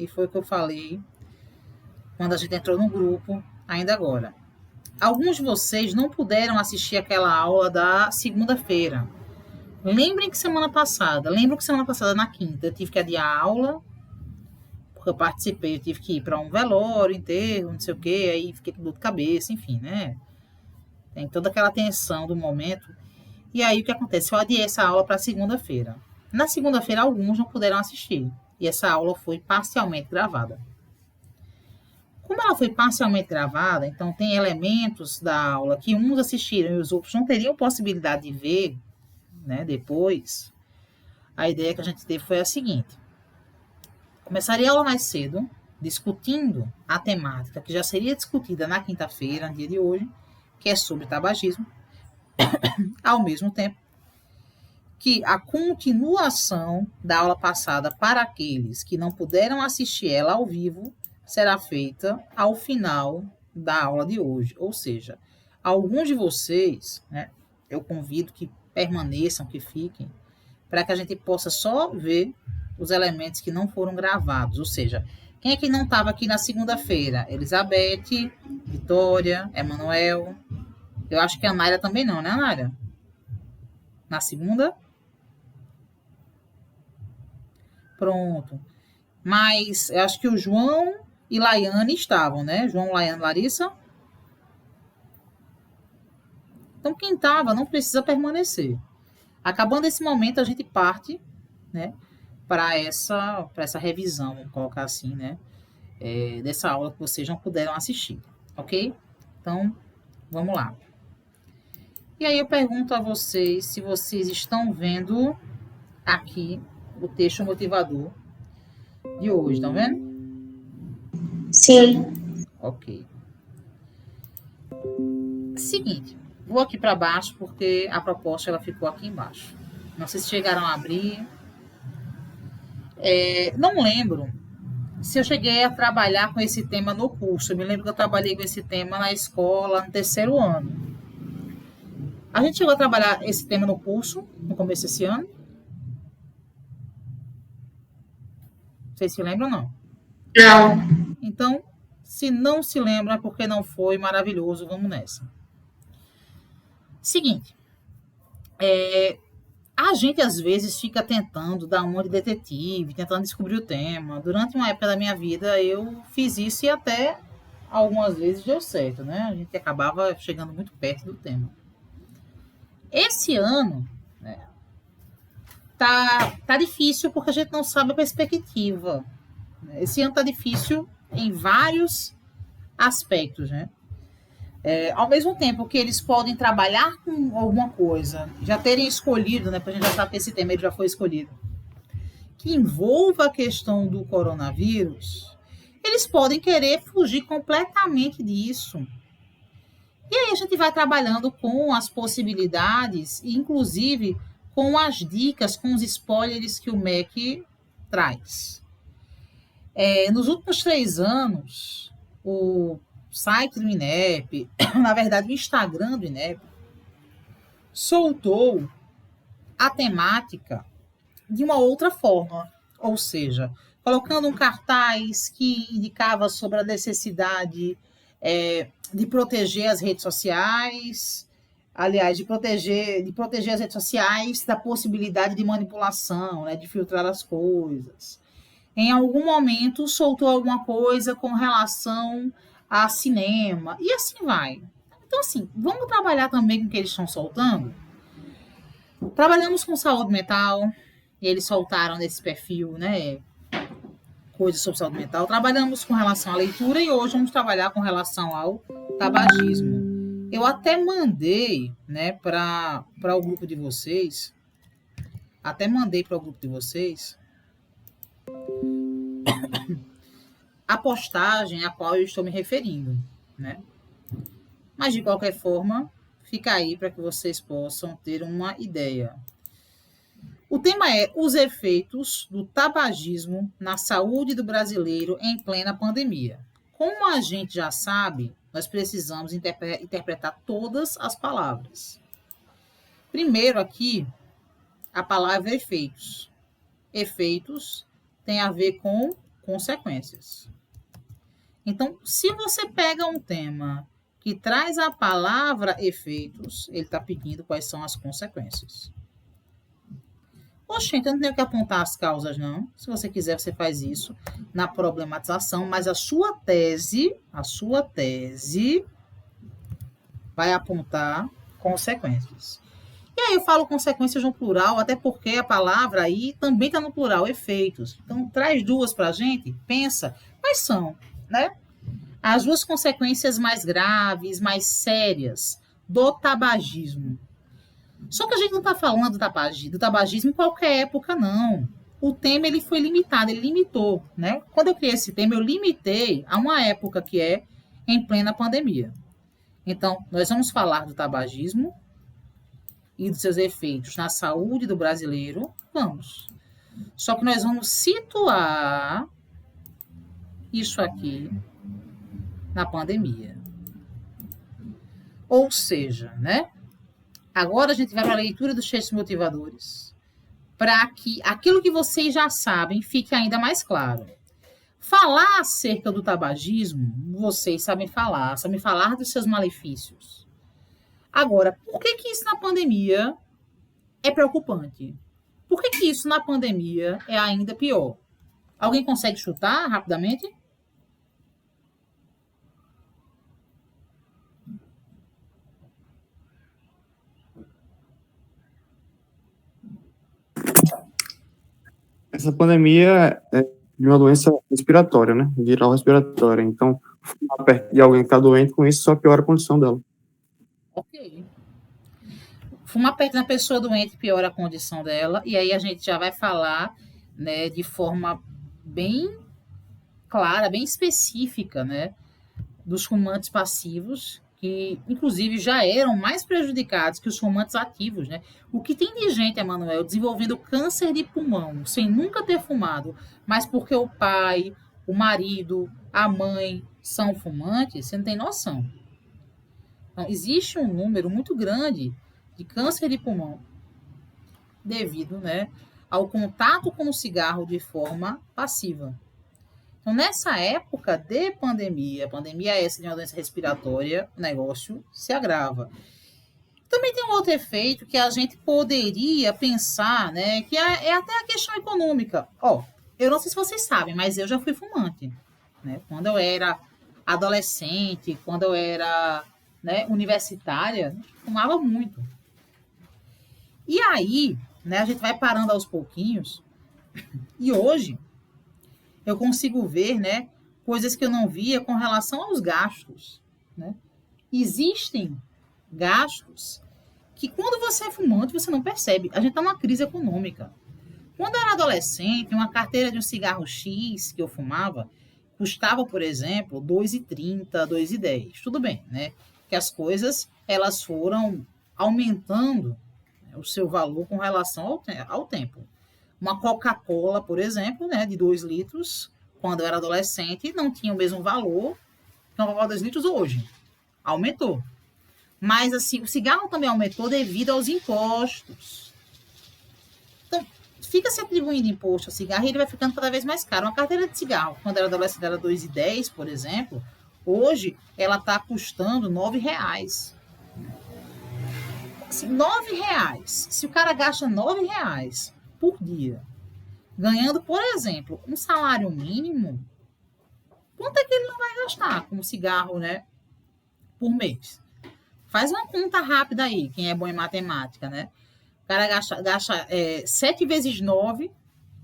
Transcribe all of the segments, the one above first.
e foi o que eu falei quando a gente entrou no grupo, ainda agora. Alguns de vocês não puderam assistir aquela aula da segunda-feira. Lembram que semana passada na quinta, eu tive que adiar a aula, porque eu participei, eu tive que ir para um velório, enterro, não sei o quê, aí fiquei com dor de cabeça, enfim, né? Tem toda aquela tensão do momento. E aí o que acontece? Eu adiei essa aula para segunda-feira. Na segunda-feira, alguns não puderam assistir. E essa aula foi parcialmente gravada. Como ela foi parcialmente gravada, então tem elementos da aula que uns assistiram e os outros não teriam possibilidade de ver, né, depois. A ideia que a gente teve foi a seguinte: começaria a aula mais cedo, discutindo a temática que já seria discutida na quinta-feira, no dia de hoje, que é sobre tabagismo, ao mesmo tempo que a continuação da aula passada para aqueles que não puderam assistir ela ao vivo será feita ao final da aula de hoje. Ou seja, alguns de vocês, né, eu convido que permaneçam, que fiquem, para que a gente possa só ver os elementos que não foram gravados. Ou seja, quem é que não estava aqui na segunda-feira? Elizabeth, Vitória, Emanuel. Eu acho que a Naira também não, né, Naira? Na segunda? Pronto. Mas eu acho que o João e Laiane estavam, né? João, Laiane, Larissa. Então, quem estava não precisa permanecer. Acabando esse momento, a gente parte, né, para essa revisão, vamos colocar assim, né? Dessa aula que vocês não puderam assistir, ok? Então, vamos lá. E aí eu pergunto a vocês se vocês estão vendo aqui o texto motivador de hoje, estão vendo? Sim. Ok. Seguinte, vou aqui para baixo porque a proposta ela ficou aqui embaixo. Não sei se chegaram a abrir. Não lembro se eu cheguei a trabalhar com esse tema no curso. Eu me lembro que eu trabalhei com esse tema na escola, no terceiro ano. A gente chegou a trabalhar esse tema no curso, no começo desse ano? Vocês se lembram ou não? Não. Então, se não se lembra, é porque não foi maravilhoso, vamos nessa. Seguinte, a gente às vezes fica tentando dar uma de detetive, tentando descobrir o tema. Durante uma época da minha vida eu fiz isso e até algumas vezes deu certo, né? A gente acabava chegando muito perto do tema. Esse ano, né, tá difícil porque a gente não sabe a perspectiva. Esse ano tá difícil em vários aspectos, né? Ao mesmo tempo que eles podem trabalhar com alguma coisa, já terem escolhido, né? Porque a gente já sabe que esse tema ele já foi escolhido, que envolva a questão do coronavírus, eles podem querer fugir completamente disso. E aí a gente vai trabalhando com as possibilidades, inclusive com as dicas, com os spoilers que o MEC traz. Nos últimos 3 anos, o site do INEP, na verdade o Instagram do INEP, soltou a temática de uma outra forma, ou seja, colocando um cartaz que indicava sobre a necessidade de proteger as redes sociais, aliás, de proteger as redes sociais da possibilidade de manipulação, né, de filtrar as coisas. Em algum momento soltou alguma coisa com relação a cinema, e assim vai. Então, assim, vamos trabalhar também com o que eles estão soltando? Trabalhamos com saúde mental, e eles soltaram nesse perfil, né, coisas sobre saúde mental. Trabalhamos com relação à leitura e hoje vamos trabalhar com relação ao tabagismo. Eu até mandei, né, para o grupo de vocês, a postagem a qual eu estou me referindo, né? Mas, de qualquer forma, fica aí para que vocês possam ter uma ideia. O tema é os efeitos do tabagismo na saúde do brasileiro em plena pandemia. Como a gente já sabe, nós precisamos interpretar todas as palavras. Primeiro aqui, a palavra efeitos. Efeitos tem a ver com consequências. Então, se você pega um tema que traz a palavra efeitos, ele está pedindo quais são as consequências. Oxe, então não tenho que apontar as causas, não. Se você quiser, você faz isso na problematização, mas a sua tese vai apontar consequências. E aí eu falo consequências no plural, até porque a palavra aí também está no plural, efeitos. Então, traz duas para a gente, pensa, quais são, né? As duas consequências mais graves, mais sérias do tabagismo. Só que a gente não está falando do tabagismo em qualquer época, não. O tema ele foi limitado, ele limitou, né? Quando eu criei esse tema, eu limitei a uma época que é em plena pandemia. Então, nós vamos falar do tabagismo e dos seus efeitos na saúde do brasileiro, vamos. Só que nós vamos situar isso aqui na pandemia. Ou seja, né? Agora a gente vai para a leitura dos textos motivadores, para que aquilo que vocês já sabem fique ainda mais claro. Falar acerca do tabagismo, vocês sabem falar dos seus malefícios. Agora, por que isso na pandemia é preocupante? Por que isso na pandemia é ainda pior? Alguém consegue chutar rapidamente? Essa pandemia é de uma doença respiratória, né? Viral respiratória. Então, fumar perto de alguém que está doente com isso só piora a condição dela. Ok. Fumar perto da pessoa doente piora a condição dela, e aí a gente já vai falar, né, de forma bem clara, bem específica, né, dos fumantes passivos, que inclusive já eram mais prejudicados que os fumantes ativos, né? O que tem de gente, Emanuel, desenvolvendo câncer de pulmão sem nunca ter fumado, mas porque o pai, o marido, a mãe são fumantes, você não tem noção. Então, existe um número muito grande de câncer de pulmão devido, né, ao contato com o cigarro de forma passiva. Então, nessa época de pandemia essa de uma doença respiratória, o negócio se agrava. Também tem um outro efeito que a gente poderia pensar, né, que é até a questão econômica. Eu não sei se vocês sabem, mas eu já fui fumante, né? Quando eu era adolescente, quando eu era, né, universitária, fumava muito. E aí, né, a gente vai parando aos pouquinhos, e hoje eu consigo ver, né, coisas que eu não via com relação aos gastos, né? Existem gastos que quando você é fumante você não percebe. A gente está numa crise econômica. Quando eu era adolescente, uma carteira de um cigarro X que eu fumava custava, por exemplo, R$ 2,30, R$ 2,10. Tudo bem, né? Que as coisas elas foram aumentando, né, o seu valor com relação ao tempo. Uma Coca-Cola, por exemplo, né, de 2 litros, quando eu era adolescente, não tinha o mesmo valor que uma Coca-Cola de 2 litros hoje. Aumentou. Mas, assim, o cigarro também aumentou devido aos impostos. Então, fica se atribuindo imposto ao cigarro e ele vai ficando cada vez mais caro. Uma carteira de cigarro, quando era adolescente, era R$ 2,10, por exemplo, hoje ela está custando R$ 9,00. Assim, R$ 9,00. Se o cara gasta R$ 9,00 por dia, ganhando, por exemplo, um salário mínimo, quanto é que ele não vai gastar com cigarro, né, por mês? Faz uma conta rápida aí, quem é bom em matemática, né? O cara gasta 7 vezes 9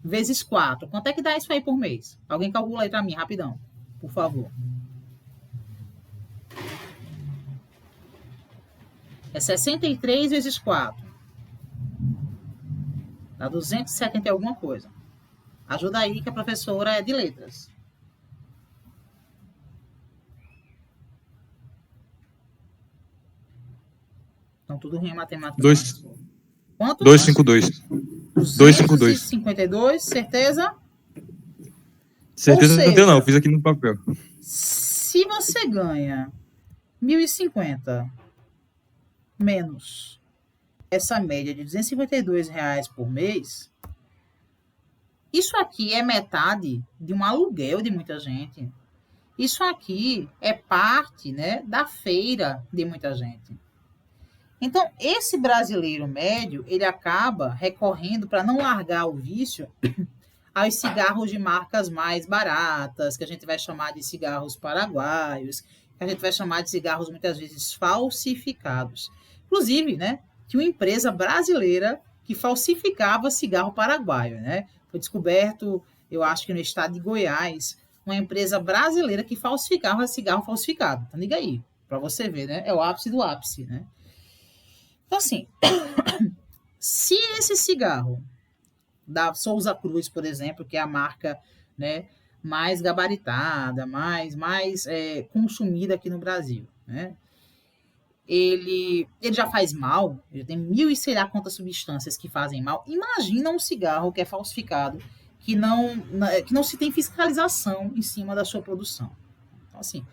vezes 4. Quanto é que dá isso aí por mês? Alguém calcula aí pra mim, rapidão, por favor. É 63 vezes 4. Dá 270 e alguma coisa. Ajuda aí que a professora é de letras. Então, tudo ruim em matemática. Quanto? 252. 252, certeza? Certeza que não tenho, não. Fiz aqui no papel. Se você ganha 1.050 menos essa média de R$ 252 por mês, Isso aqui é metade de um aluguel de muita gente. Isso aqui é parte, né, da feira de muita gente. Então, esse brasileiro médio, ele acaba recorrendo para não largar o vício aos cigarros de marcas mais baratas, que a gente vai chamar de cigarros paraguaios, que a gente vai chamar de cigarros muitas vezes falsificados. Inclusive, né, tinha uma empresa brasileira que falsificava cigarro paraguaio, né? Foi descoberto, eu acho que no estado de Goiás, uma empresa brasileira que falsificava cigarro falsificado. Então, liga aí, para você ver, né? É o ápice do ápice, né? Então, assim, se esse cigarro da Souza Cruz, por exemplo, que é a marca, né, mais gabaritada, mais consumida aqui no Brasil, né? Ele já faz mal, ele tem mil e sei lá quantas substâncias que fazem mal. Imagina um cigarro que é falsificado, que não se tem fiscalização em cima da sua produção. Então, assim,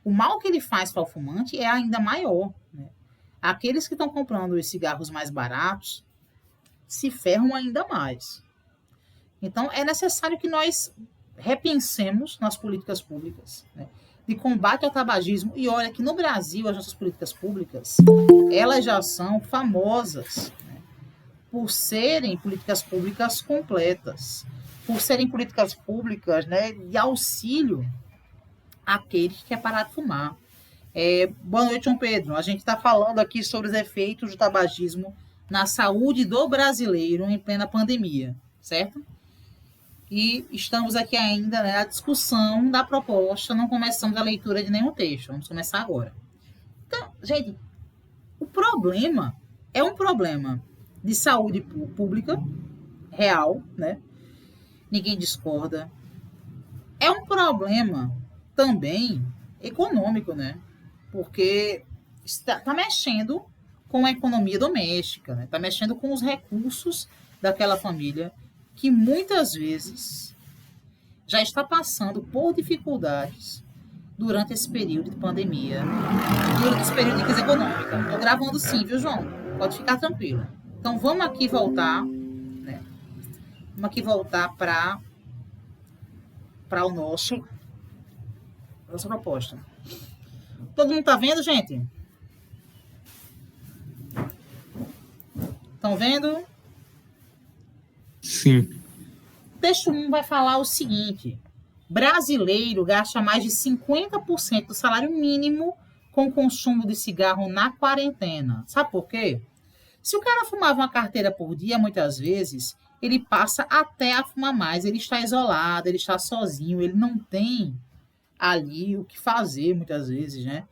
o mal que ele faz para o fumante é ainda maior, né? Aqueles que estão comprando os cigarros mais baratos se ferram ainda mais. Então, é necessário que nós repensemos nas políticas públicas, né, de combate ao tabagismo. E olha que no Brasil, as nossas políticas públicas, elas já são famosas, né, por serem políticas públicas completas, por serem políticas públicas, né, de auxílio àquele que quer parar de fumar. Boa noite, João Pedro. A gente está falando aqui sobre os efeitos do tabagismo na saúde do brasileiro em plena pandemia, certo? E estamos aqui ainda, né, na discussão da proposta, não começamos a leitura de nenhum texto, vamos começar agora. Então, gente, o problema é um problema de saúde pública, real, né? Ninguém discorda. É um problema também econômico, né? Porque está mexendo com a economia doméstica, né? Está mexendo com os recursos daquela família que muitas vezes já está passando por dificuldades durante esse período de pandemia, durante esse período de crise econômica. Estou gravando sim, viu, João? Pode ficar tranquilo. Então, vamos aqui voltar, né? Vamos aqui voltar para a nossa proposta. Todo mundo tá vendo, gente? Estão vendo? Sim. O texto 1 vai falar o seguinte: brasileiro gasta mais de 50% do salário mínimo com o consumo de cigarro na quarentena. Sabe por quê? Se o cara fumava uma carteira por dia, muitas vezes, ele passa até a fumar mais. Ele está isolado, ele está sozinho, ele não tem ali o que fazer, muitas vezes, né?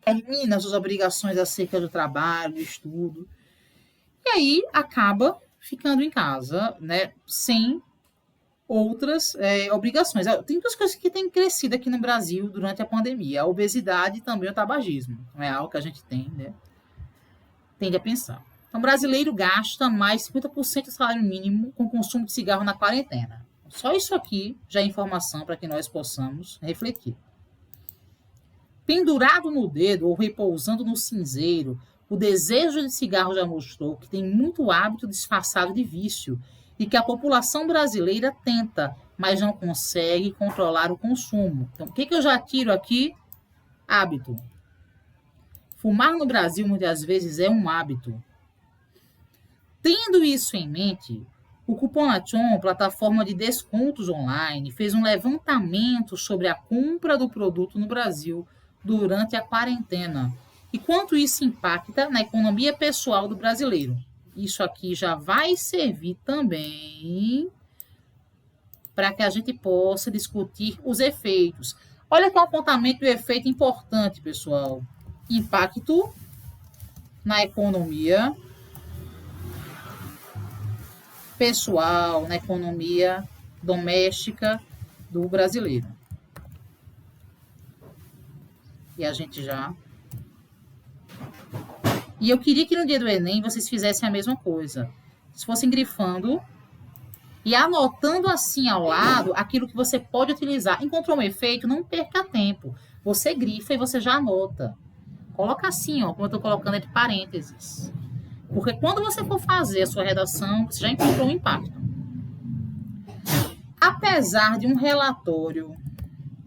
Elimina suas obrigações acerca do trabalho, do estudo. E aí acaba ficando em casa, né, sem outras obrigações. Tem duas coisas que têm crescido aqui no Brasil durante a pandemia: a obesidade e também o tabagismo. Não é algo que a gente tende a pensar. Então, o brasileiro gasta mais de 50% do salário mínimo com o consumo de cigarro na quarentena. Só isso aqui já é informação para que nós possamos refletir. Pendurado no dedo ou repousando no cinzeiro, o desejo de cigarro já mostrou que tem muito hábito disfarçado de vício e que a população brasileira tenta, mas não consegue controlar o consumo. Então, o que eu já tiro aqui? Hábito. Fumar no Brasil muitas vezes é um hábito. Tendo isso em mente, o Cuponation, plataforma de descontos online, fez um levantamento sobre a compra do produto no Brasil durante a quarentena e quanto isso impacta na economia pessoal do brasileiro. Isso aqui já vai servir também para que a gente possa discutir os efeitos. Olha que é um apontamento do efeito importante, pessoal. Impacto na economia pessoal, na economia doméstica do brasileiro. E a gente já... E eu queria que no dia do Enem vocês fizessem a mesma coisa. Se fossem grifando e anotando assim ao lado aquilo que você pode utilizar. Encontrou um efeito? Não perca tempo. Você grifa e você já anota. Coloca assim, ó, como eu estou colocando entre parênteses. Porque quando você for fazer a sua redação, você já encontrou um impacto. Apesar de um relatório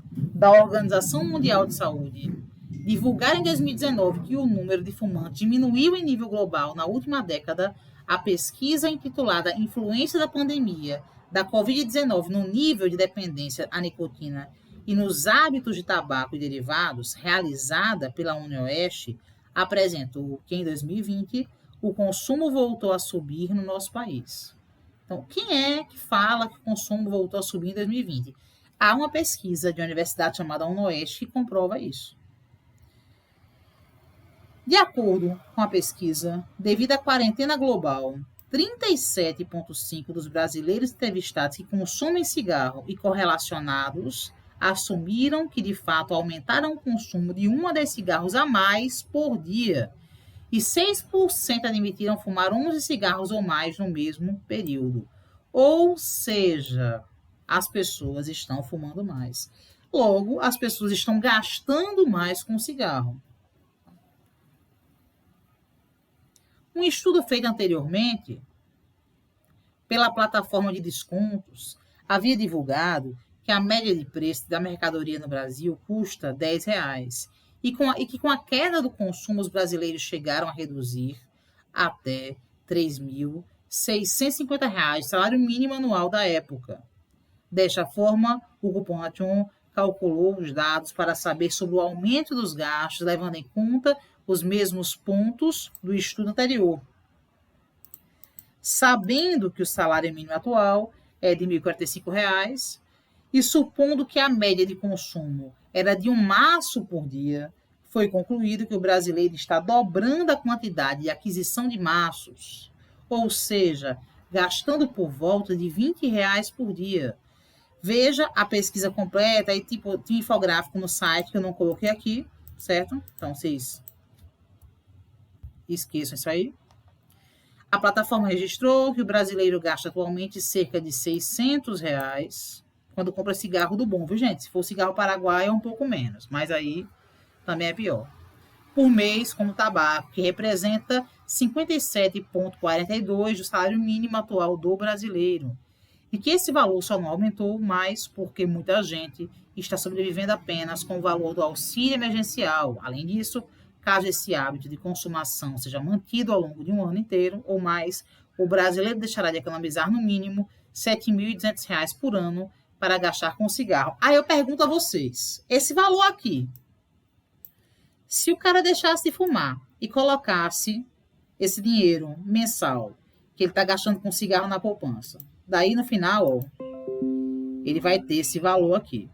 da Organização Mundial de Saúde divulgar em 2019 que o número de fumantes diminuiu em nível global na última década, a pesquisa intitulada Influência da Pandemia da Covid-19 no nível de dependência à nicotina e nos hábitos de tabaco e derivados, realizada pela UniOeste, apresentou que em 2020 o consumo voltou a subir no nosso país. Então, quem é que fala que o consumo voltou a subir em 2020? Há uma pesquisa de uma universidade chamada UniOeste que comprova isso. De acordo com a pesquisa, devido à quarentena global, 37,5% dos brasileiros entrevistados que consomem cigarro e correlacionados assumiram que, de fato, aumentaram o consumo de 1 a 10 cigarros a mais por dia. E 6% admitiram fumar 11 cigarros ou mais no mesmo período. Ou seja, as pessoas estão fumando mais. Logo, as pessoas estão gastando mais com cigarro. Um estudo feito anteriormente pela plataforma de descontos havia divulgado que a média de preço da mercadoria no Brasil custa R$10 e que com a queda do consumo os brasileiros chegaram a reduzir até R$3.650, salário mínimo anual da época. Desta forma, o Cupom Action calculou os dados para saber sobre o aumento dos gastos, levando em conta os mesmos pontos do estudo anterior. Sabendo que o salário mínimo atual é de R$ 1.045 e supondo que a média de consumo era de um maço por dia, foi concluído que o brasileiro está dobrando a quantidade de aquisição de maços, ou seja, gastando por volta de R$20 por dia. Veja a pesquisa completa e tem infográfico no site que eu não coloquei aqui, certo? Então, vocês esqueçam isso aí. A plataforma registrou que o brasileiro gasta atualmente cerca de R$600 quando compra cigarro do bom, viu, gente? Se for cigarro paraguaio é um pouco menos, mas aí também é pior. Por mês, como tabaco, que representa 57,42% do salário mínimo atual do brasileiro. E que esse valor só não aumentou mais porque muita gente está sobrevivendo apenas com o valor do auxílio emergencial. Além disso, caso esse hábito de consumação seja mantido ao longo de um ano inteiro ou mais, o brasileiro deixará de economizar no mínimo R$7.200 por ano para gastar com cigarro. Aí eu pergunto a vocês, esse valor aqui, se o cara deixasse de fumar e colocasse esse dinheiro mensal que ele está gastando com cigarro na poupança, daí no final, ó, ele vai ter esse valor aqui.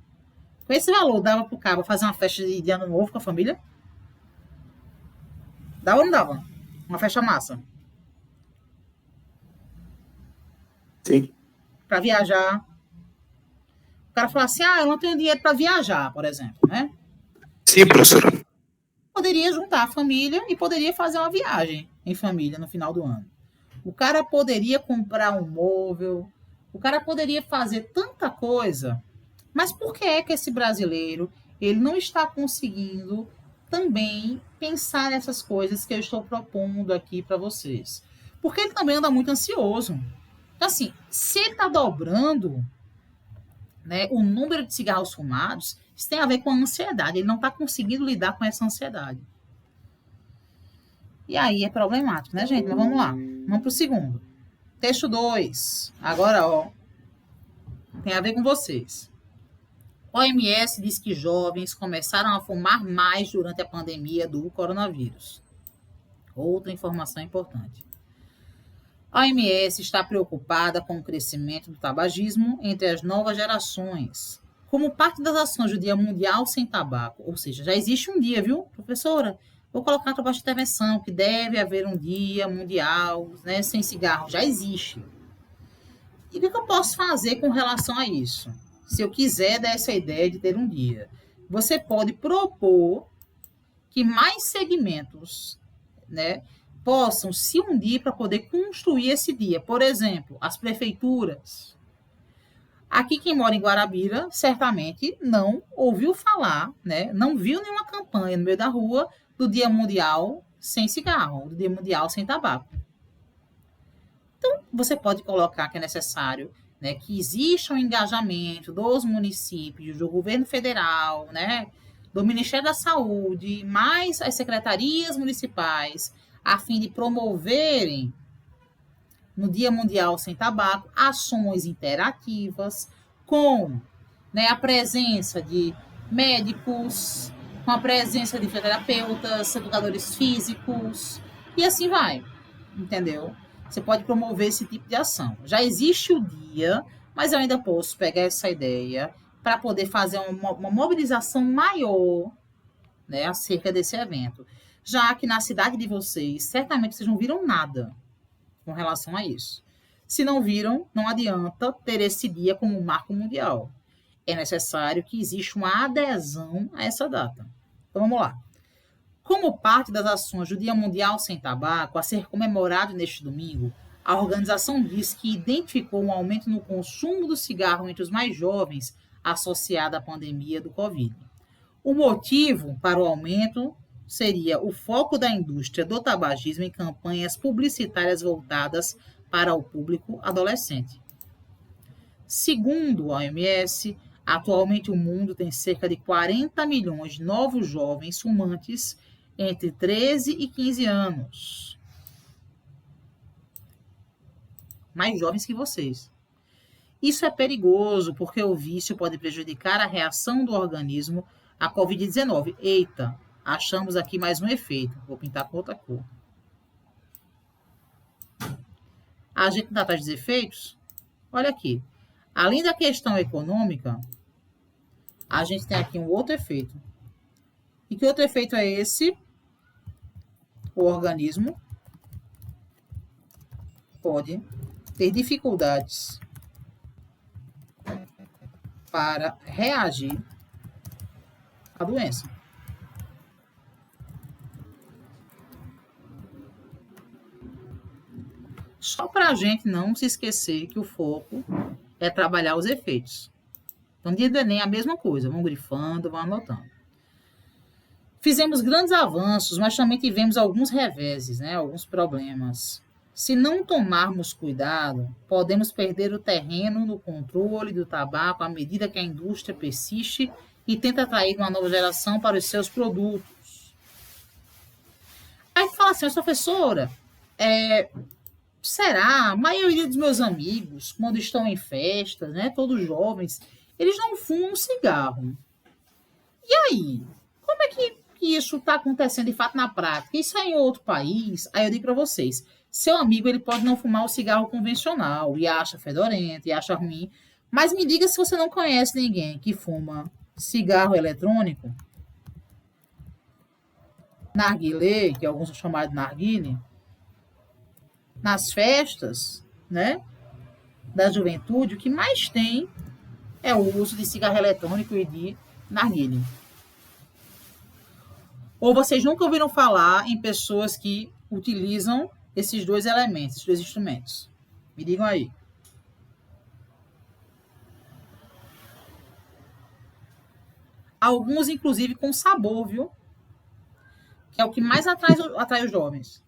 Com esse valor, dava para o cara fazer uma festa de ano novo com a família? Dava ou não dava? Uma festa massa? Sim. Para viajar. O cara fala assim, eu não tenho dinheiro para viajar, por exemplo, né? Sim, professora. Poderia juntar a família e poderia fazer uma viagem em família no final do ano. O cara poderia comprar um móvel, o cara poderia fazer tanta coisa, mas por que é que esse brasileiro ele não está conseguindo também pensar nessas coisas que eu estou propondo aqui para vocês? Porque ele também anda muito ansioso. Então, assim, se ele está dobrando, né, o número de cigarros fumados, isso tem a ver com a ansiedade. Ele não está conseguindo lidar com essa ansiedade. E aí é problemático, né, gente? Mas vamos lá. Vamos para o segundo. Texto 2. Agora, ó, tem a ver com vocês. O OMS diz que jovens começaram a fumar mais durante a pandemia do coronavírus. Outra informação importante. A OMS está preocupada com o crescimento do tabagismo entre as novas gerações. Como parte das ações do Dia Mundial Sem Tabaco, ou seja, já existe um dia, viu, professora? Vou colocar na proposta de intervenção que deve haver um dia mundial, né, sem cigarro. Já existe. E o que eu posso fazer com relação a isso? Se eu quiser dar essa ideia de ter um dia, você pode propor que mais segmentos, né, possam se unir para poder construir esse dia. Por exemplo, as prefeituras. Aqui, quem mora em Guarabira, certamente não ouviu falar, né, não viu nenhuma campanha no meio da rua do Dia Mundial Sem Cigarro, do Dia Mundial Sem Tabaco. Então, você pode colocar que é necessário, né, que exista um engajamento dos municípios, do governo federal, né, do Ministério da Saúde, mais as secretarias municipais, a fim de promoverem, no Dia Mundial Sem Tabaco, ações interativas com, né, a presença de médicos, com a presença de fisioterapeutas, educadores físicos, e assim vai, entendeu? Você pode promover esse tipo de ação. Já existe o dia, mas eu ainda posso pegar essa ideia para poder fazer uma mobilização maior, né, acerca desse evento. Já que na cidade de vocês, certamente vocês não viram nada com relação a isso. Se não viram, não adianta ter esse dia como um marco mundial. É necessário que exista uma adesão a essa data. Então vamos lá. Como parte das ações do Dia Mundial Sem Tabaco, a ser comemorado neste domingo, a organização diz que identificou um aumento no consumo do cigarro entre os mais jovens associado à pandemia do Covid. O motivo para o aumento seria o foco da indústria do tabagismo em campanhas publicitárias voltadas para o público adolescente. Segundo a OMS, atualmente o mundo tem cerca de 40 milhões de novos jovens fumantes entre 13 e 15 anos. Mais jovens que vocês. Isso é perigoso porque o vício pode prejudicar a reação do organismo à Covid-19. Eita, achamos aqui mais um efeito. Vou pintar com outra cor. A gente está atrás dos efeitos? Olha aqui. Além da questão econômica, a gente tem aqui um outro efeito. E que outro efeito é esse? O organismo pode ter dificuldades para reagir à doença. Só para a gente não se esquecer que o foco é trabalhar os efeitos. Então, no dia do Enem, a mesma coisa. Vamos grifando, vamos anotando. Fizemos grandes avanços, mas também tivemos alguns reveses, né? Alguns problemas. Se não tomarmos cuidado, podemos perder o terreno no controle do tabaco à medida que a indústria persiste e tenta atrair uma nova geração para os seus produtos. Aí fala assim, mas professora, será? A maioria dos meus amigos, quando estão em festas, né, todos jovens, eles não fumam cigarro. E aí? Como é que isso está acontecendo de fato na prática? Isso é em outro país? Aí eu digo para vocês, seu amigo ele pode não fumar o cigarro convencional e acha fedorento e acha ruim, mas me diga se você não conhece ninguém que fuma cigarro eletrônico, narguilé, que alguns são chamados de narguile, nas festas, né, da juventude, o que mais tem é o uso de cigarro eletrônico e de narguilé. Ou vocês nunca ouviram falar em pessoas que utilizam esses dois elementos, esses dois instrumentos? Me digam aí. Alguns, inclusive, com sabor, viu? Que é o que mais atrai os jovens.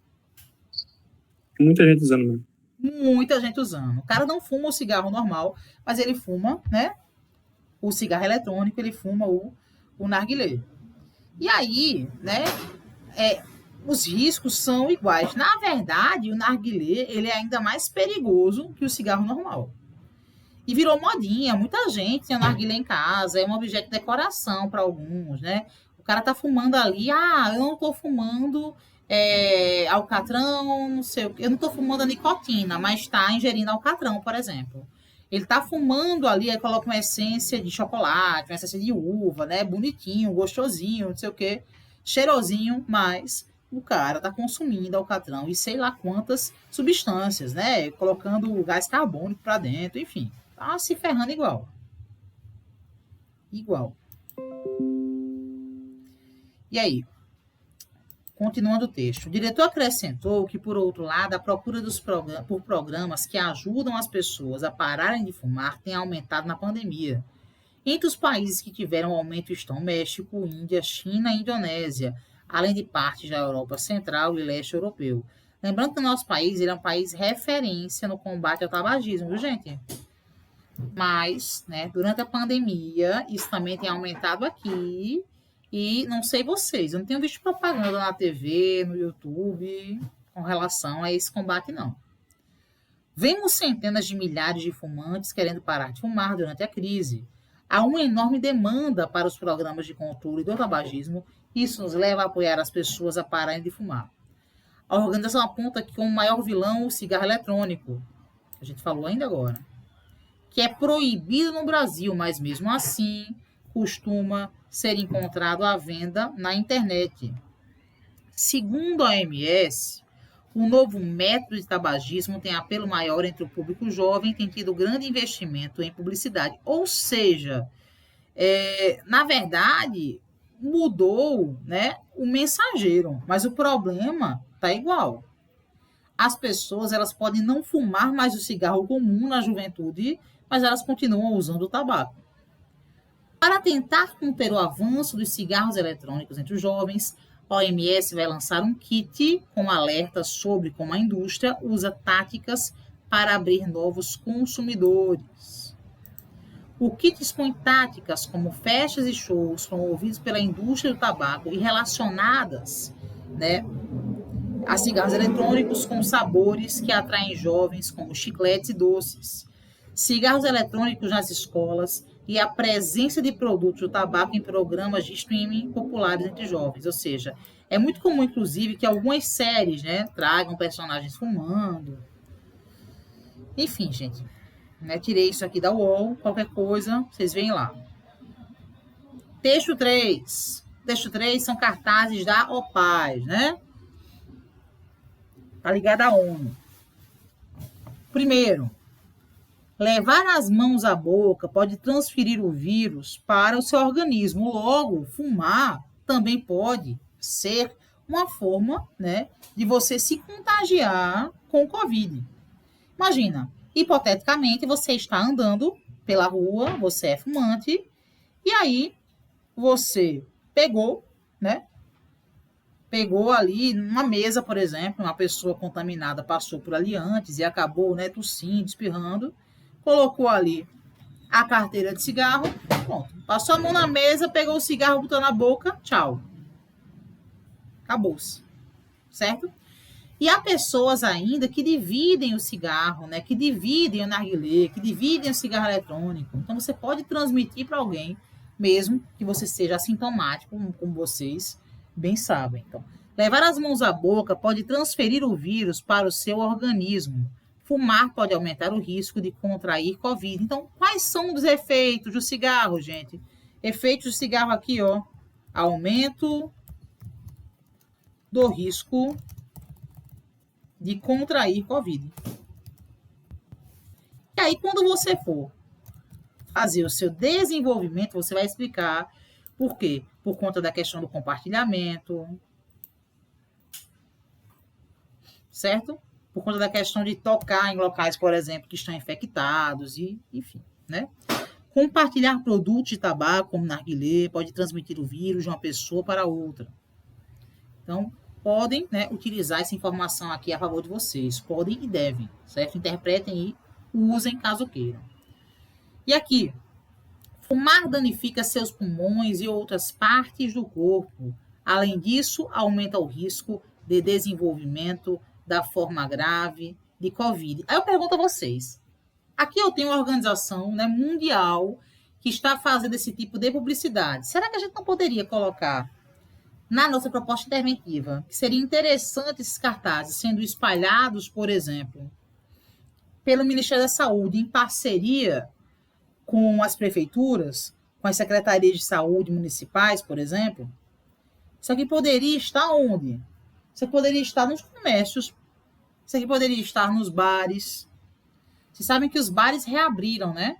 Muita gente usando, né? Muita gente usando. O cara não fuma o cigarro normal, mas ele fuma, né? O cigarro eletrônico, ele fuma o narguilé. E aí, né? Os riscos são iguais. Na verdade, o narguilé, ele é ainda mais perigoso que o cigarro normal. E virou modinha. Muita gente tem o narguilé em casa, é um objeto de decoração para alguns, né? O cara tá fumando ali, eu não tô fumando alcatrão, não sei o que. Eu não tô fumando a nicotina, mas tá ingerindo alcatrão, por exemplo. Ele tá fumando ali, aí coloca uma essência de chocolate, uma essência de uva, né? Bonitinho, gostosinho, não sei o que, cheirosinho, mas o cara tá consumindo alcatrão e sei lá quantas substâncias, né? Colocando gás carbônico para dentro, enfim. Tá se ferrando igual. Igual. E aí? Continuando o texto. O diretor acrescentou que, por outro lado, a procura por programas que ajudam as pessoas a pararem de fumar tem aumentado na pandemia. Entre os países que tiveram aumento estão México, Índia, China e Indonésia, além de partes da Europa Central e Leste Europeu. Lembrando que o nosso país ele é um país referência no combate ao tabagismo, viu, gente? Mas, né, durante a pandemia, isso também tem aumentado aqui. E não sei vocês, eu não tenho visto propaganda na TV, no YouTube, com relação a esse combate, não. Vemos centenas de milhares de fumantes querendo parar de fumar durante a crise. Há uma enorme demanda para os programas de controle do tabagismo e isso nos leva a apoiar as pessoas a pararem de fumar. A organização aponta que como maior vilão o cigarro eletrônico, a gente falou ainda agora, que é proibido no Brasil, mas mesmo assim costuma ser encontrado à venda na internet. Segundo a OMS, o novo método de tabagismo tem apelo maior entre o público jovem e tem tido grande investimento em publicidade. Ou seja, na verdade, mudou, né, o mensageiro, mas o problema está igual. As pessoas elas podem não fumar mais o cigarro comum na juventude, mas elas continuam usando o tabaco. Para tentar conter o avanço dos cigarros eletrônicos entre os jovens, a OMS vai lançar um kit com alertas sobre como a indústria usa táticas para abrir novos consumidores. O kit expõe táticas como festas e shows promovidos pela indústria do tabaco e relacionadas, né, a cigarros eletrônicos com sabores que atraem jovens, como chicletes e doces, cigarros eletrônicos nas escolas e a presença de produtos do tabaco em programas de streaming populares entre jovens. Ou seja, é muito comum, inclusive, que algumas séries, né, tragam personagens fumando. Enfim, gente, né, tirei isso aqui da UOL, qualquer coisa, vocês veem lá. Texto 3. Texto 3 são cartazes da OPAS, né? Está ligado à ONU. Primeiro, levar as mãos à boca pode transferir o vírus para o seu organismo. Logo, fumar também pode ser uma forma, né, de você se contagiar com o Covid. Imagina, hipoteticamente, você está andando pela rua, você é fumante, e aí você pegou, né? Pegou ali numa mesa, por exemplo, uma pessoa contaminada passou por ali antes e acabou, né, tossindo, espirrando, colocou ali a carteira de cigarro, pronto. Passou a mão na mesa, pegou o cigarro, botou na boca, tchau. Acabou-se. Certo? E há pessoas ainda que dividem o cigarro, né, que dividem o narguilé, que dividem o cigarro eletrônico. Então, você pode transmitir para alguém, mesmo que você seja assintomático, como vocês bem sabem. Então, levar as mãos à boca pode transferir o vírus para o seu organismo. Fumar pode aumentar o risco de contrair Covid. Então, quais são os efeitos do cigarro, gente? Efeitos do cigarro aqui, ó. Aumento do risco de contrair Covid. E aí, quando você for fazer o seu desenvolvimento, você vai explicar por quê. Por conta da questão do compartilhamento, certo? Por conta da questão de tocar em locais, por exemplo, que estão infectados, e enfim, né? Compartilhar produtos de tabaco, como narguilé, pode transmitir o vírus de uma pessoa para outra. Então, podem, né, utilizar essa informação aqui a favor de vocês. Podem e devem, certo? Interpretem e usem caso queiram. E aqui, fumar danifica seus pulmões e outras partes do corpo. Além disso, aumenta o risco de desenvolvimento da forma grave de Covid. Aí eu pergunto a vocês. Aqui eu tenho uma organização, né, mundial que está fazendo esse tipo de publicidade. Será que a gente não poderia colocar na nossa proposta interventiva que seria interessante esses cartazes sendo espalhados, por exemplo, pelo Ministério da Saúde em parceria com as prefeituras, com as secretarias de saúde municipais, por exemplo? Isso aqui poderia estar onde? Isso aqui poderia estar nos comércios. Isso aqui poderia estar nos bares. Vocês sabem que os bares reabriram, né?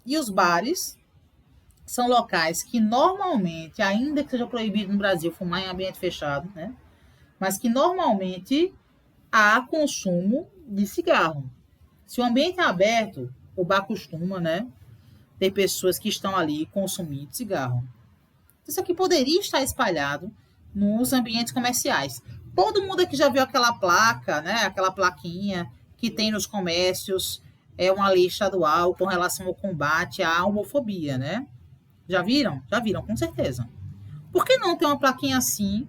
E os bares são locais que normalmente, ainda que seja proibido no Brasil fumar em ambiente fechado, né? Mas que normalmente há consumo de cigarro. Se o ambiente é aberto, o bar costuma, né, ter pessoas que estão ali consumindo cigarro. Isso aqui poderia estar espalhado nos ambientes comerciais. Todo mundo aqui já viu aquela placa, né, aquela plaquinha que tem nos comércios, é uma lei estadual com relação ao combate à homofobia, né? Já viram? Já viram, com certeza. Por que não ter uma plaquinha assim,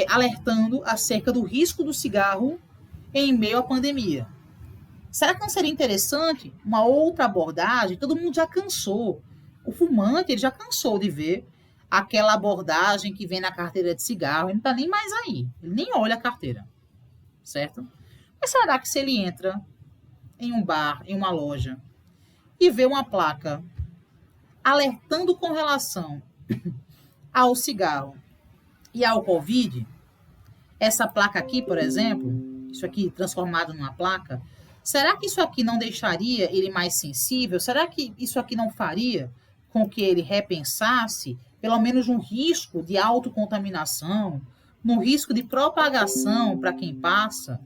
alertando acerca do risco do cigarro em meio à pandemia? Será que não seria interessante uma outra abordagem? Todo mundo já cansou. O fumante, ele já cansou de ver aquela abordagem que vem na carteira de cigarro. Ele não está nem mais aí. Ele nem olha a carteira. Certo? Mas será que se ele entra em um bar, em uma loja, e vê uma placa alertando com relação ao cigarro e ao Covid, essa placa aqui, por exemplo, isso aqui transformado numa placa, será que isso aqui não deixaria ele mais sensível? Será que isso aqui não faria com que ele repensasse, pelo menos um risco de autocontaminação, no risco de propagação para quem passa,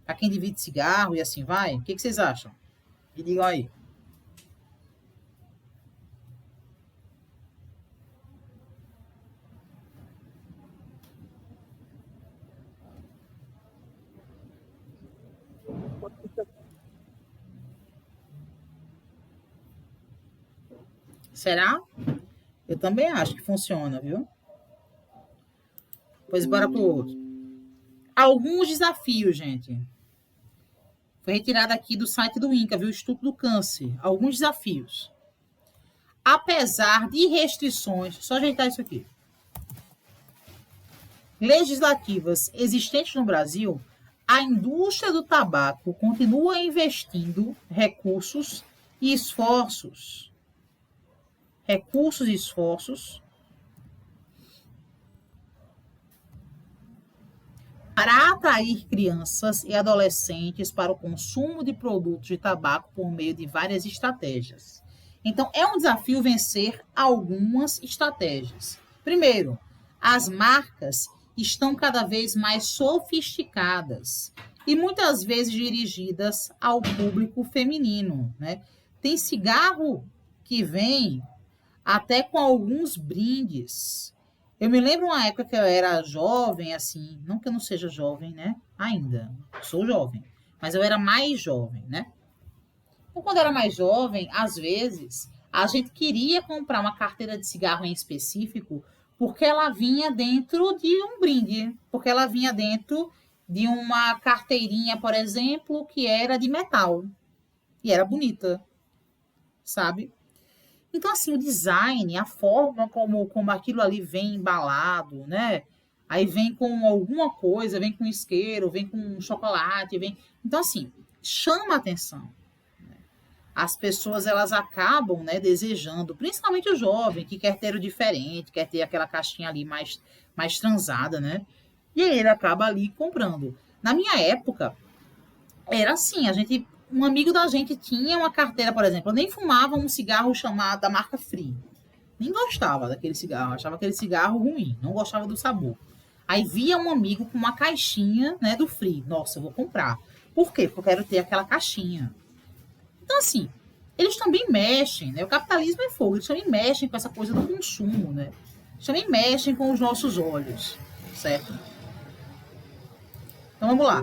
para quem divide cigarro e assim vai? O que vocês acham? Me digam aí. Será? Eu também acho que funciona, viu? Pois bora pro outro. Alguns desafios, gente. Foi retirado aqui do site do INCA, viu? Instituto do Câncer. Alguns desafios. Apesar de restrições, só ajeitar isso aqui, legislativas existentes no Brasil, a indústria do tabaco continua investindo recursos e esforços para atrair crianças e adolescentes para o consumo de produtos de tabaco por meio de várias estratégias. Então, é um desafio vencer algumas estratégias. Primeiro, as marcas estão cada vez mais sofisticadas e muitas vezes dirigidas ao público feminino, né? Tem cigarro que vem até com alguns brindes. Eu me lembro uma época que eu era jovem, assim, não que eu não seja jovem, né? Ainda, sou jovem, mas eu era mais jovem, né? Então, quando eu era mais jovem, às vezes, a gente queria comprar uma carteira de cigarro em específico porque ela vinha dentro de um brinde, porque ela vinha dentro de uma carteirinha, por exemplo, que era de metal e era bonita, sabe? Então, assim, o design, a forma como aquilo ali vem embalado, né? Aí vem com alguma coisa, vem com isqueiro, vem com chocolate, vem... Então, assim, chama a atenção. As pessoas, elas acabam, né, desejando, principalmente o jovem, que quer ter o diferente, quer ter aquela caixinha ali mais transada, né? E aí ele acaba ali comprando. Na minha época, era assim, um amigo da gente tinha uma carteira, por exemplo, eu nem fumava um cigarro chamado da marca Free. Nem gostava daquele cigarro, achava aquele cigarro ruim, não gostava do sabor. Aí via um amigo com uma caixinha, né, do Free. Nossa, eu vou comprar. Por quê? Porque eu quero ter aquela caixinha. Então, assim, eles também mexem, né? O capitalismo é fogo, eles também mexem com essa coisa do consumo, né? Eles também mexem com os nossos olhos, certo? Então, vamos lá.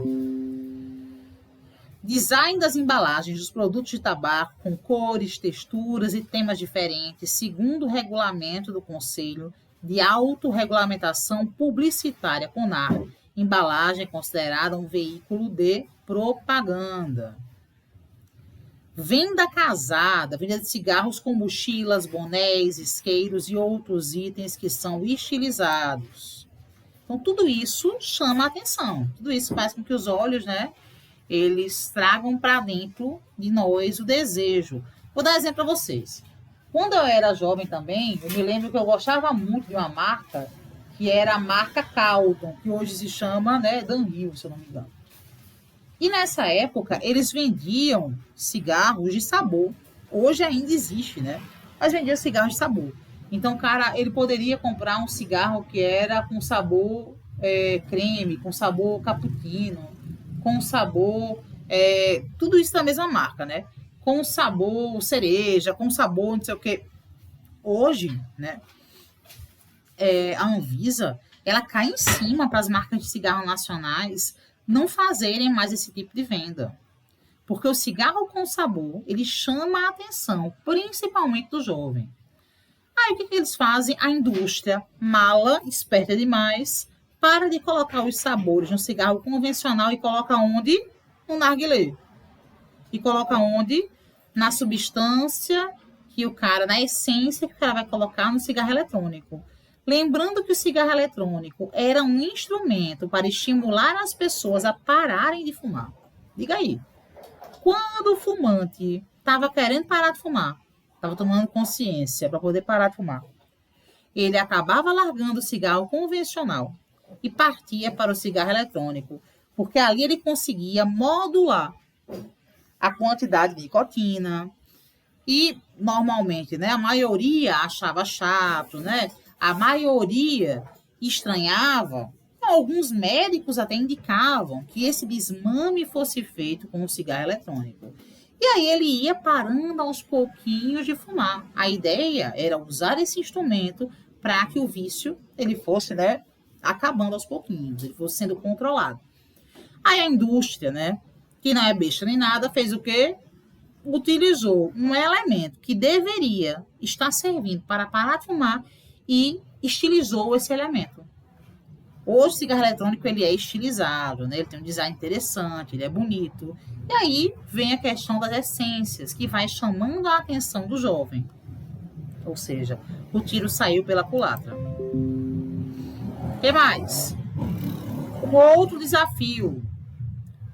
Design das embalagens dos produtos de tabaco com cores, texturas e temas diferentes, segundo o regulamento do Conselho de Autorregulamentação Publicitária, CONAR. Embalagem é considerada um veículo de propaganda. Venda casada, venda de cigarros com mochilas, bonés, isqueiros e outros itens que são estilizados. Então, tudo isso chama a atenção. Tudo isso faz com que os olhos, né, eles tragam para dentro de nós o desejo. Vou dar exemplo para vocês. Quando eu era jovem também, eu me lembro que eu gostava muito de uma marca, que era a marca Calton, que hoje se chama, né, Dunhill, se eu não me engano. E nessa época, eles vendiam cigarros de sabor. Hoje ainda existe, né? Mas vendia cigarros de sabor. Então, cara, ele poderia comprar um cigarro que era com sabor creme, com sabor cappuccino, com sabor... tudo isso da mesma marca, né? Com sabor cereja, com sabor não sei o quê. Hoje, né? A Anvisa, ela cai em cima para as marcas de cigarro nacionais não fazerem mais esse tipo de venda. Porque o cigarro com sabor, ele chama a atenção, principalmente do jovem. Aí o que eles fazem? A indústria, mala, esperta demais, para de colocar os sabores no cigarro convencional e coloca onde? No narguilé. E coloca onde? Na substância que o cara, na essência que o cara vai colocar no cigarro eletrônico. Lembrando que o cigarro eletrônico era um instrumento para estimular as pessoas a pararem de fumar. Diga aí. Quando o fumante estava querendo parar de fumar, estava tomando consciência para poder parar de fumar, ele acabava largando o cigarro convencional e partia para o cigarro eletrônico, porque ali ele conseguia modular a quantidade de nicotina. E, normalmente, né, a maioria achava chato, né? A maioria estranhava. Alguns médicos até indicavam que esse desmame fosse feito com o cigarro eletrônico. E aí ele ia parando aos pouquinhos de fumar. A ideia era usar esse instrumento para que o vício ele fosse, né, acabando aos pouquinhos, ele fosse sendo controlado. Aí a indústria, né, que não é besta nem nada, fez o quê? Utilizou um elemento que deveria estar servindo para parar de fumar e estilizou esse elemento. Hoje o cigarro eletrônico ele é estilizado, né? Ele tem um design interessante, ele é bonito. E aí vem a questão das essências, que vai chamando a atenção do jovem. Ou seja, o tiro saiu pela culatra. O que mais? Um outro desafio.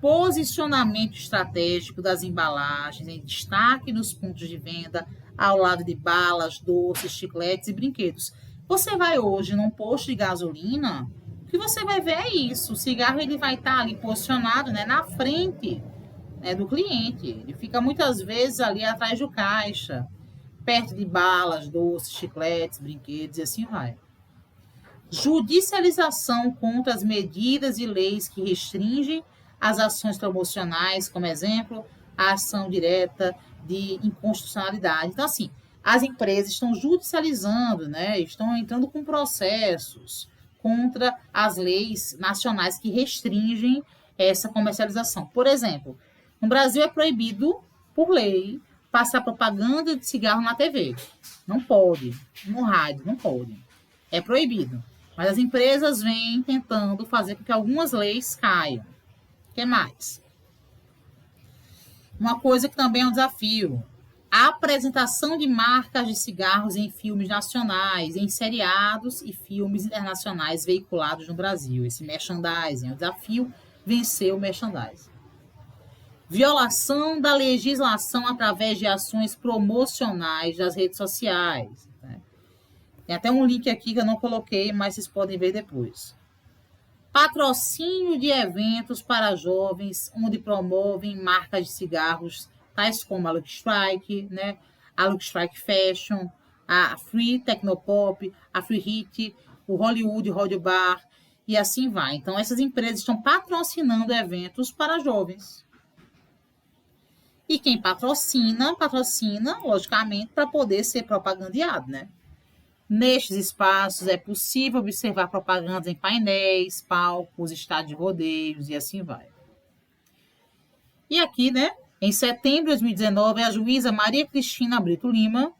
Posicionamento estratégico das embalagens em destaque nos pontos de venda, ao lado de balas, doces, chicletes e brinquedos. Você vai hoje num posto de gasolina, o que você vai ver é isso. O cigarro ele vai estar ali posicionado, né, na frente, né, do cliente. Ele fica muitas vezes ali atrás do caixa, perto de balas, doces, chicletes, brinquedos e assim vai. Judicialização contra as medidas e leis que restringem as ações promocionais, como exemplo, a ação direta de inconstitucionalidade. Então, assim, as empresas estão judicializando, né, estão entrando com processos contra as leis nacionais que restringem essa comercialização. Por exemplo, no Brasil é proibido, por lei, passar propaganda de cigarro na TV. Não pode. No rádio, não pode. É proibido. Mas as empresas vêm tentando fazer com que algumas leis caiam. O que mais? Uma coisa que também é um desafio. A apresentação de marcas de cigarros em filmes nacionais, em seriados e filmes internacionais veiculados no Brasil. Esse merchandising, é um desafio vencer o merchandising. Violação da legislação através de ações promocionais das redes sociais. Né? Tem até um link aqui que eu não coloquei, mas vocês podem ver depois. Patrocínio de eventos para jovens, onde promovem marcas de cigarros, tais como a Lucky Strike, né? A Lucky Strike Fashion, a Free Tecnopop, a Free Hit, o Hollywood Hot Bar, e assim vai. Então, essas empresas estão patrocinando eventos para jovens. E quem patrocina, logicamente, para poder ser propagandeado, né? Nestes espaços é possível observar propagandas em painéis, palcos, estádios de rodeios e assim vai. E aqui, né, em setembro de 2019, a juíza Maria Cristina Brito Lima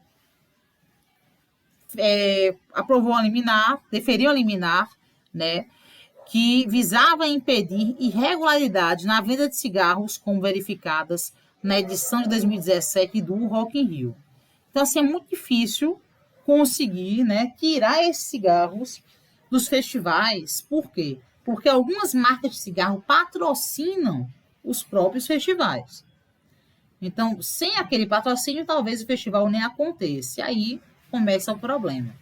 aprovou a liminar, deferiu a liminar, né, que visava impedir irregularidades na venda de cigarros como verificadas na edição de 2017 do Rock in Rio. Então, assim, é muito difícil conseguir, né, tirar esses cigarros dos festivais. Por quê? Porque algumas marcas de cigarro patrocinam os próprios festivais. Então, sem aquele patrocínio, talvez o festival nem aconteça. Aí começa o problema.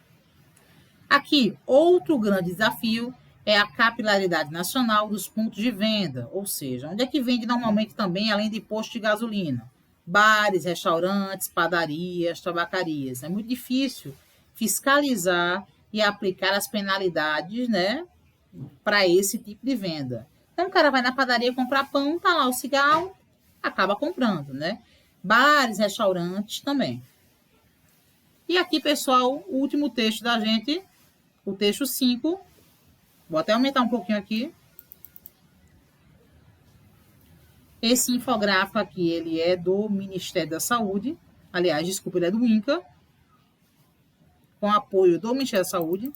Aqui, outro grande desafio é a capilaridade nacional dos pontos de venda, ou seja, onde é que vende normalmente também, além de posto de gasolina? Bares, restaurantes, padarias, tabacarias. É muito difícil fiscalizar e aplicar as penalidades, né, para esse tipo de venda. Então, o cara vai na padaria comprar pão, tá lá o cigarro, acaba comprando, né? Bares, restaurantes também. E aqui, pessoal, o último texto da gente, o texto 5. Vou até aumentar um pouquinho aqui. Esse infográfico aqui, ele é do Ministério da Saúde. Aliás, desculpa, ele é do INCA, com apoio do Ministério da Saúde.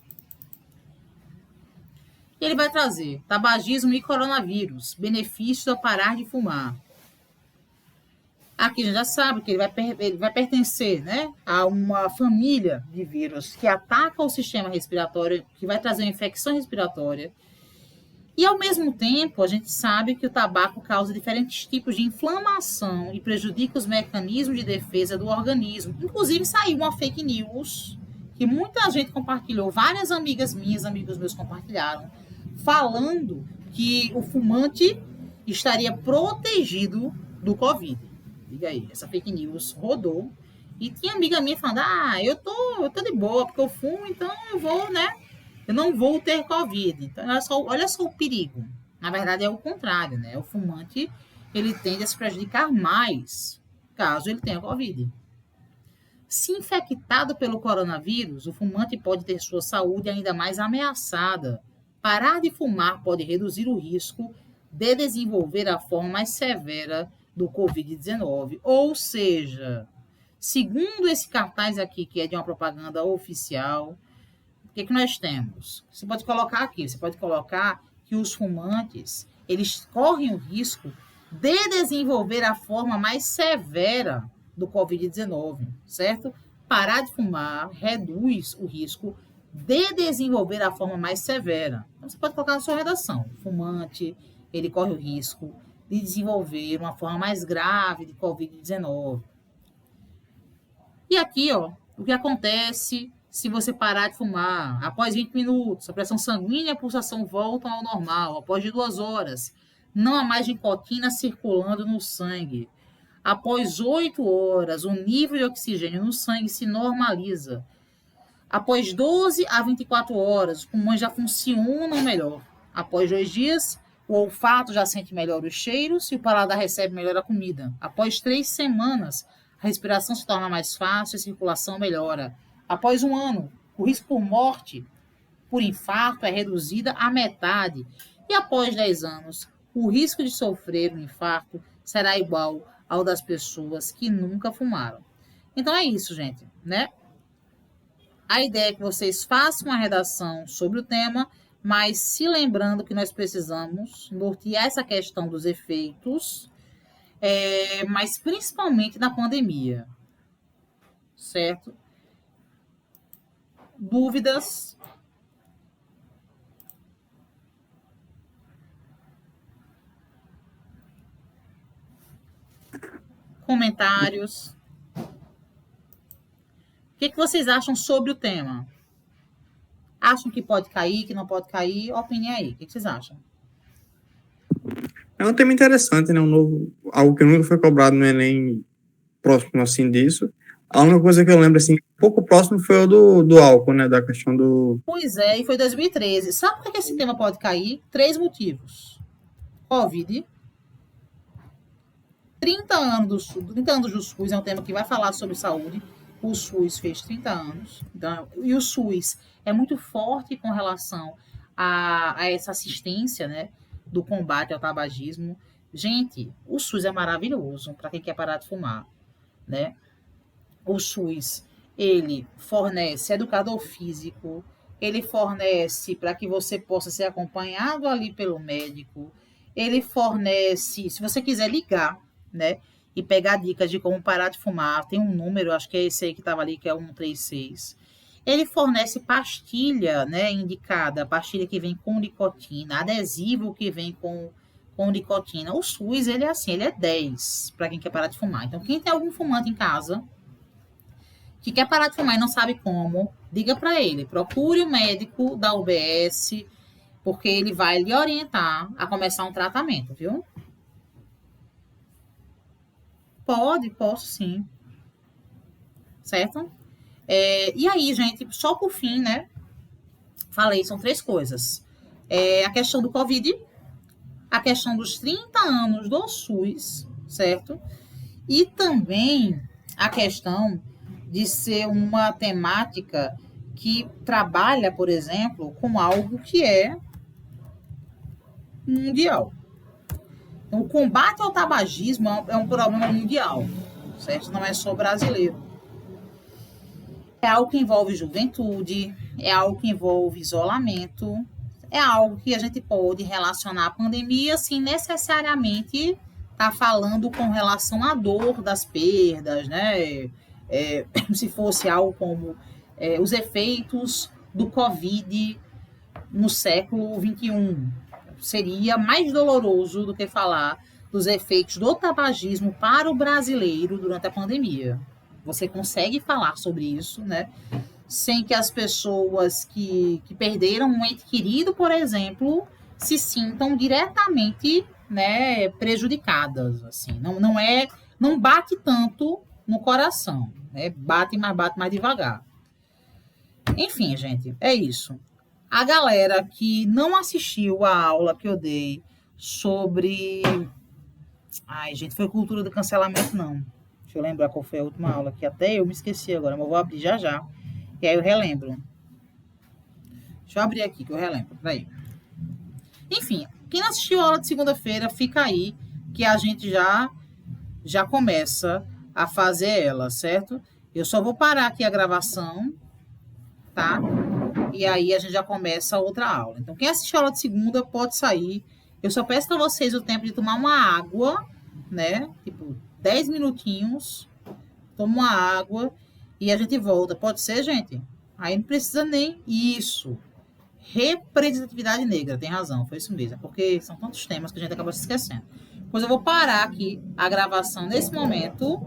E ele vai trazer tabagismo e coronavírus, benefícios ao parar de fumar. Aqui a gente já sabe que ele vai pertencer, né, a uma família de vírus que ataca o sistema respiratório, que vai trazer uma infecção respiratória. E, ao mesmo tempo, a gente sabe que o tabaco causa diferentes tipos de inflamação e prejudica os mecanismos de defesa do organismo. Inclusive, saiu uma fake news que muita gente compartilhou, várias amigas minhas, amigos meus compartilharam, falando que o fumante estaria protegido do Covid. Diga aí, essa fake news rodou. E tinha amiga minha falando, eu tô de boa, porque eu fumo, então eu não vou ter Covid. Então, olha só o perigo. Na verdade, é o contrário, né? O fumante, ele tende a se prejudicar mais, caso ele tenha Covid. Se infectado pelo coronavírus, o fumante pode ter sua saúde ainda mais ameaçada. Parar de fumar pode reduzir o risco de desenvolver a forma mais severa do Covid-19. Ou seja, segundo esse cartaz aqui, que é de uma propaganda oficial, o que nós temos? Você pode colocar aqui, você pode colocar que os fumantes, eles correm o risco de desenvolver a forma mais severa do Covid-19, certo? Parar de fumar reduz o risco de desenvolver a forma mais severa. Então, você pode colocar na sua redação. O fumante, ele corre o risco de desenvolver uma forma mais grave de Covid-19. E aqui, ó, o que acontece se você parar de fumar? Após 20 minutos, a pressão sanguínea e a pulsação voltam ao normal. Após de 2 horas, não há mais nicotina circulando no sangue. Após 8 horas, o nível de oxigênio no sangue se normaliza. Após 12 a 24 horas, os pulmões já funcionam melhor. Após 2 dias, o olfato já sente melhor os cheiros e o paladar recebe melhor a comida. Após 3 semanas, a respiração se torna mais fácil e a circulação melhora. Após 1 ano, o risco por morte por infarto é reduzido à metade. E após 10 anos, o risco de sofrer um infarto será igual ao das pessoas que nunca fumaram. Então é isso, gente, né? A ideia é que vocês façam uma redação sobre o tema, mas se lembrando que nós precisamos nortear essa questão dos efeitos, mas principalmente na pandemia, certo? Dúvidas? Comentários? O que vocês acham sobre o tema? Acham que pode cair, que não pode cair? Opinem aí. O que vocês acham? É um tema interessante, né? Algo que nunca foi cobrado no Enem próximo assim disso. A única coisa que eu lembro, assim, um pouco próximo foi o do álcool, né? Da questão do... Pois é, e foi 2013. Sabe por que esse tema pode cair? 3 motivos. Covid. 30 anos do SUS é um tema que vai falar sobre saúde. O SUS fez 30 anos. Então, e o SUS é muito forte com relação a essa assistência, né, do combate ao tabagismo. Gente, o SUS é maravilhoso para quem quer parar de fumar, né? O SUS, ele fornece educador físico, ele fornece para que você possa ser acompanhado ali pelo médico, ele fornece, se você quiser ligar, né, e pegar dicas de como parar de fumar, tem um número, acho que é esse aí que estava ali, que é 136. Ele fornece pastilha, né, indicada, pastilha que vem com nicotina, adesivo que vem com nicotina. O SUS, ele é assim, ele é 10 para quem quer parar de fumar. Então, quem tem algum fumante em casa que quer parar de fumar e não sabe como, diga para ele, procure o médico da UBS, porque ele vai lhe orientar a começar um tratamento, viu? Posso sim. Certo? E aí, gente, só por fim, né? Falei, são 3 coisas. A questão do Covid, a questão dos 30 anos do SUS, certo? E também a questão de ser uma temática que trabalha, por exemplo, com algo que é mundial. Então, o combate ao tabagismo é um problema mundial, certo? Não é só brasileiro. É algo que envolve juventude, é algo que envolve isolamento, é algo que a gente pode relacionar à pandemia, sem necessariamente estar falando com relação à dor das perdas, né? Se fosse algo como os efeitos do Covid no século XXI. Seria mais doloroso do que falar dos efeitos do tabagismo para o brasileiro durante a pandemia. Você consegue falar sobre isso, né? Sem que as pessoas que perderam um ente querido, por exemplo, se sintam diretamente, né, prejudicadas. Assim. Não bate tanto no coração. Né? Bate mais devagar. Enfim, gente, é isso. A galera que não assistiu a aula que eu dei sobre... Ai, gente, foi cultura do cancelamento, não. Deixa eu lembrar qual foi a última aula, que até eu me esqueci agora, mas eu vou abrir já. E aí eu relembro. Deixa eu abrir aqui que eu relembro. Peraí. Enfim, quem não assistiu a aula de segunda-feira, fica aí, que a gente já começa a fazer ela, certo? Eu só vou parar aqui a gravação, tá? E aí a gente já começa a outra aula. Então, quem assistiu a aula de segunda pode sair. Eu só peço para vocês o tempo de tomar uma água, né? Tipo, 10 minutinhos. Toma uma água e a gente volta. Pode ser, gente? Aí não precisa nem isso. Representatividade negra, tem razão, foi isso mesmo. Porque são tantos temas que a gente acaba se esquecendo. Pois eu vou parar aqui a gravação nesse momento.